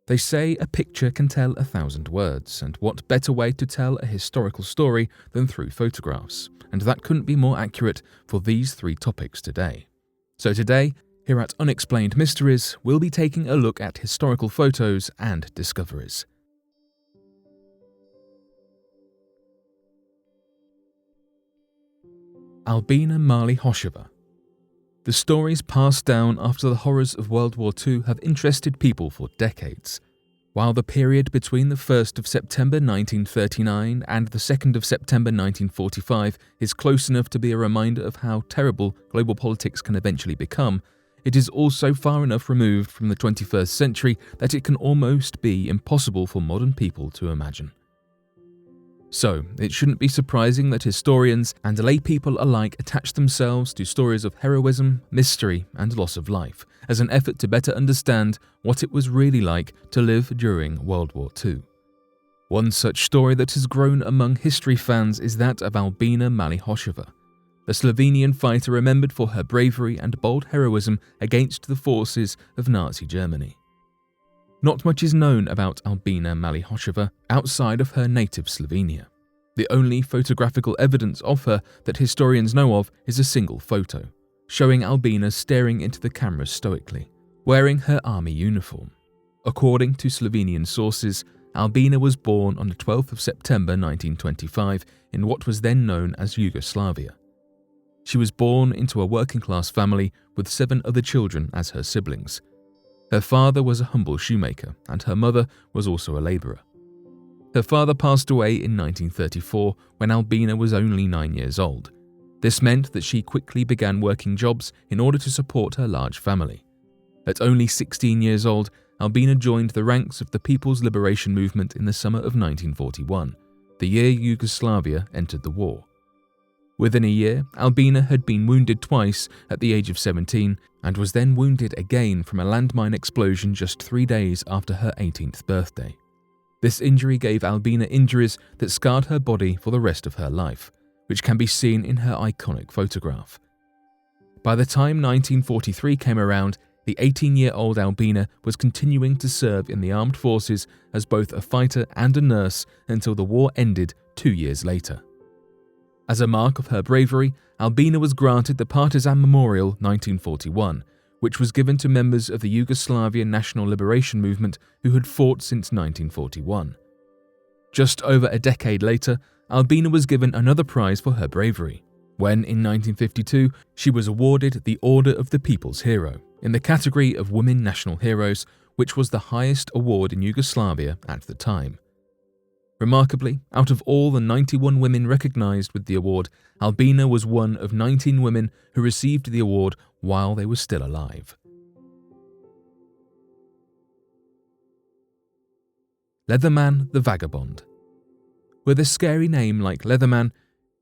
They say a picture can tell 1,000 words, and what better way to tell a historical story than through photographs, and that couldn't be more accurate for these 3 topics today. So today, here at Unexplained Mysteries, we'll be taking a look at historical photos and discoveries. Albina Malihosheva. The stories passed down after the horrors of World War II have interested people for decades. While the period between the 1st of September 1939 and the 2nd of September 1945 is close enough to be a reminder of how terrible global politics can eventually become, it is also far enough removed from the 21st century that it can almost be impossible for modern people to imagine. So, it shouldn't be surprising that historians and lay people alike attach themselves to stories of heroism, mystery, and loss of life, as an effort to better understand what it was really like to live during World War II. One such story that has grown among history fans is that of Albina Malihosheva, the Slovenian fighter remembered for her bravery and bold heroism against the forces of Nazi Germany. Not much is known about Albina Malihosheva outside of her native Slovenia. The only photographical evidence of her that historians know of is a single photo, showing Albina staring into the camera stoically, wearing her army uniform. According to Slovenian sources, Albina was born on the 12th of September 1925 in what was then known as Yugoslavia. She was born into a working-class family with 7 other children as her siblings. Her father was a humble shoemaker, and her mother was also a labourer. Her father passed away in 1934 when Albina was only 9 years old. This meant that she quickly began working jobs in order to support her large family. At only 16 years old, Albina joined the ranks of the People's Liberation Movement in the summer of 1941, the year Yugoslavia entered the war. Within a year, Albina had been wounded twice at the age of 17 and was then wounded again from a landmine explosion just 3 days after her 18th birthday. This injury gave Albina injuries that scarred her body for the rest of her life, which can be seen in her iconic photograph. By the time 1943 came around, the 18-year-old Albina was continuing to serve in the armed forces as both a fighter and a nurse until the war ended 2 years later. As a mark of her bravery, Albina was granted the Partisan Memorial 1941, which was given to members of the Yugoslavian National Liberation Movement who had fought since 1941. Just over a decade later, Albina was given another prize for her bravery, when in 1952 she was awarded the Order of the People's Hero in the category of Women National Heroes, which was the highest award in Yugoslavia at the time. Remarkably, out of all the 91 women recognized with the award, Albina was one of 19 women who received the award while they were still alive. Leatherman the Vagabond. With a scary name like Leatherman,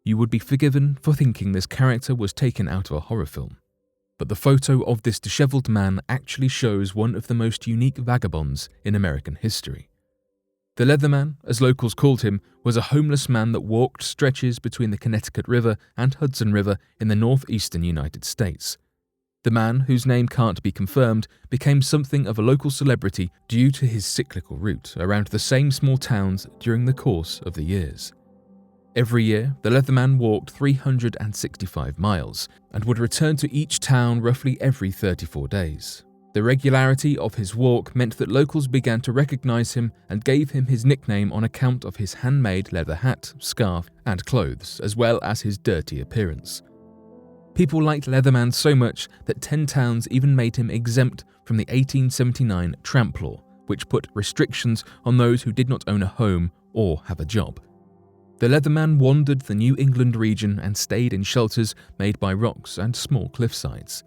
you would be forgiven for thinking this character was taken out of a horror film. But the photo of this disheveled man actually shows one of the most unique vagabonds in American history. The Leatherman, as locals called him, was a homeless man that walked stretches between the Connecticut River and Hudson River in the northeastern United States. The man, whose name can't be confirmed, became something of a local celebrity due to his cyclical route around the same small towns during the course of the years. Every year, the Leatherman walked 365 miles and would return to each town roughly every 34 days. The regularity of his walk meant that locals began to recognize him and gave him his nickname on account of his handmade leather hat, scarf, and clothes, as well as his dirty appearance. People liked Leatherman so much that 10 towns even made him exempt from the 1879 tramp law, which put restrictions on those who did not own a home or have a job. The Leatherman wandered the New England region and stayed in shelters made by rocks and small cliffsides.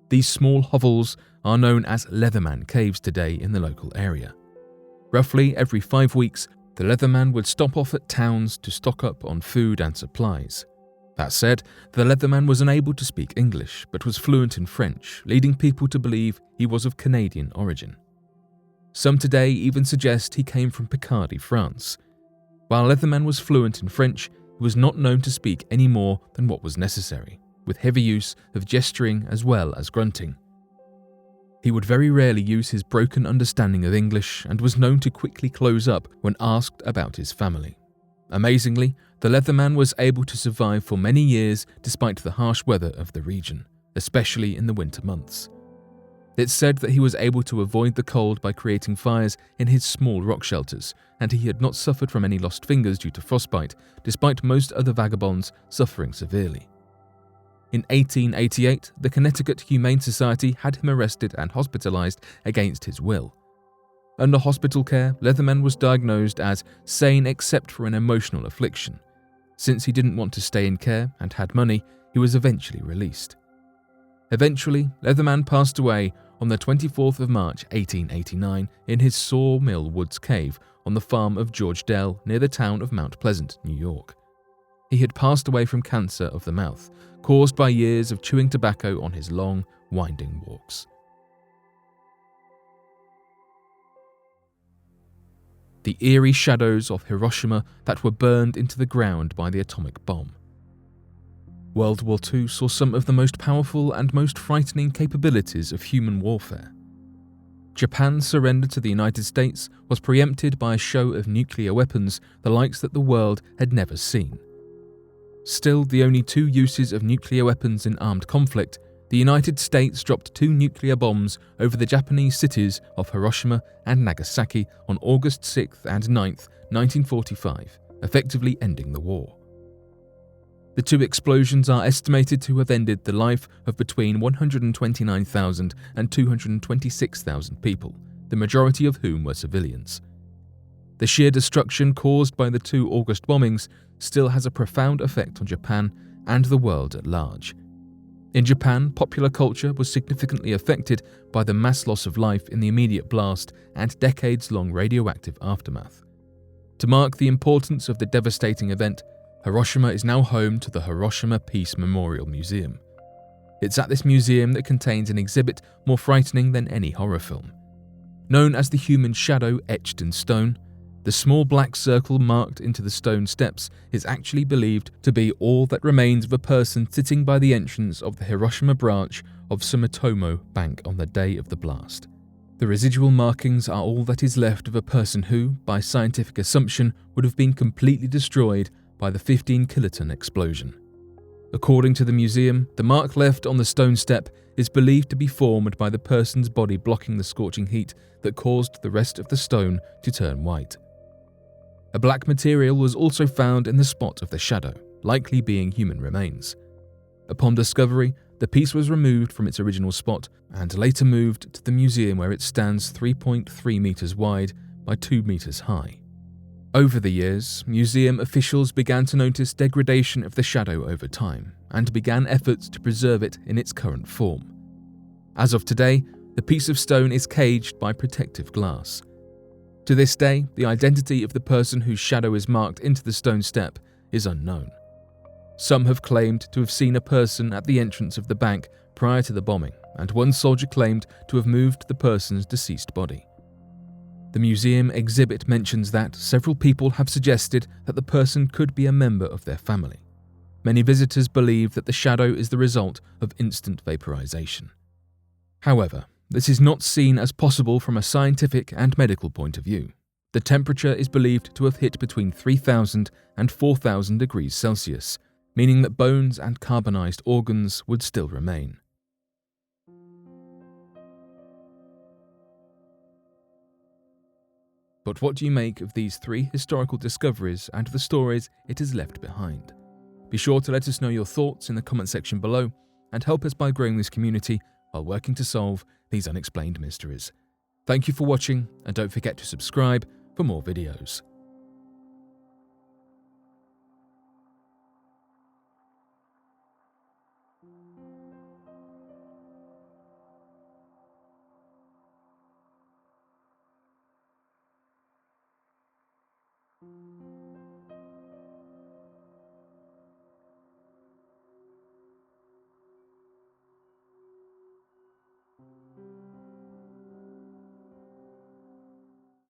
These small hovels are known as Leatherman Caves today in the local area. Roughly every 5 weeks, the Leatherman would stop off at towns to stock up on food and supplies. That said, the Leatherman was unable to speak English, but was fluent in French, leading people to believe he was of Canadian origin. Some today even suggest he came from Picardy, France. While Leatherman was fluent in French, he was not known to speak any more than what was necessary, with heavy use of gesturing as well as grunting. He would very rarely use his broken understanding of English and was known to quickly close up when asked about his family. Amazingly, the Leatherman was able to survive for many years despite the harsh weather of the region, especially in the winter months. It's said that he was able to avoid the cold by creating fires in his small rock shelters, and he had not suffered from any lost fingers due to frostbite, despite most other vagabonds suffering severely. In 1888, the Connecticut Humane Society had him arrested and hospitalized against his will. Under hospital care, Leatherman was diagnosed as sane except for an emotional affliction. Since he didn't want to stay in care and had money, he was eventually released. Eventually, Leatherman passed away on the 24th of March 1889 in his Sawmill Woods cave on the farm of George Dell near the town of Mount Pleasant, New York. He had passed away from cancer of the mouth, caused by years of chewing tobacco on his long, winding walks. The eerie shadows of Hiroshima that were burned into the ground by the atomic bomb. World War II saw some of the most powerful and most frightening capabilities of human warfare. Japan's surrender to the United States was preempted by a show of nuclear weapons the likes that the world had never seen. Still the only two uses of nuclear weapons in armed conflict, the United States dropped 2 nuclear bombs over the Japanese cities of Hiroshima and Nagasaki on August 6th and 9th, 1945, effectively ending the war. The 2 explosions are estimated to have ended the life of between 129,000 and 226,000 people, the majority of whom were civilians. The sheer destruction caused by the 2 August bombings still has a profound effect on Japan and the world at large. In Japan, popular culture was significantly affected by the mass loss of life in the immediate blast and decades-long radioactive aftermath. To mark the importance of the devastating event, Hiroshima is now home to the Hiroshima Peace Memorial Museum. It's at this museum that contains an exhibit more frightening than any horror film. Known as the human shadow etched in stone, the small black circle marked into the stone steps is actually believed to be all that remains of a person sitting by the entrance of the Hiroshima branch of Sumitomo Bank on the day of the blast. The residual markings are all that is left of a person who, by scientific assumption, would have been completely destroyed by the 15-kiloton explosion. According to the museum, the mark left on the stone step is believed to be formed by the person's body blocking the scorching heat that caused the rest of the stone to turn white. A black material was also found in the spot of the shadow, likely being human remains. Upon discovery, the piece was removed from its original spot and later moved to the museum where it stands 3.3 meters wide by 2 meters high. Over the years, museum officials began to notice degradation of the shadow over time and began efforts to preserve it in its current form. As of today, the piece of stone is caged by protective glass. To this day, the identity of the person whose shadow is marked into the stone step is unknown. Some have claimed to have seen a person at the entrance of the bank prior to the bombing, and one soldier claimed to have moved the person's deceased body. The museum exhibit mentions that several people have suggested that the person could be a member of their family. Many visitors believe that the shadow is the result of instant vaporization. However, this is not seen as possible from a scientific and medical point of view. The temperature is believed to have hit between 3,000 and 4,000 degrees Celsius, meaning that bones and carbonized organs would still remain. But what do you make of these 3 historical discoveries and the stories it has left behind? Be sure to let us know your thoughts in the comment section below and help us by growing this community while working to solve these unexplained mysteries. Thank you for watching, and don't forget to subscribe for more videos.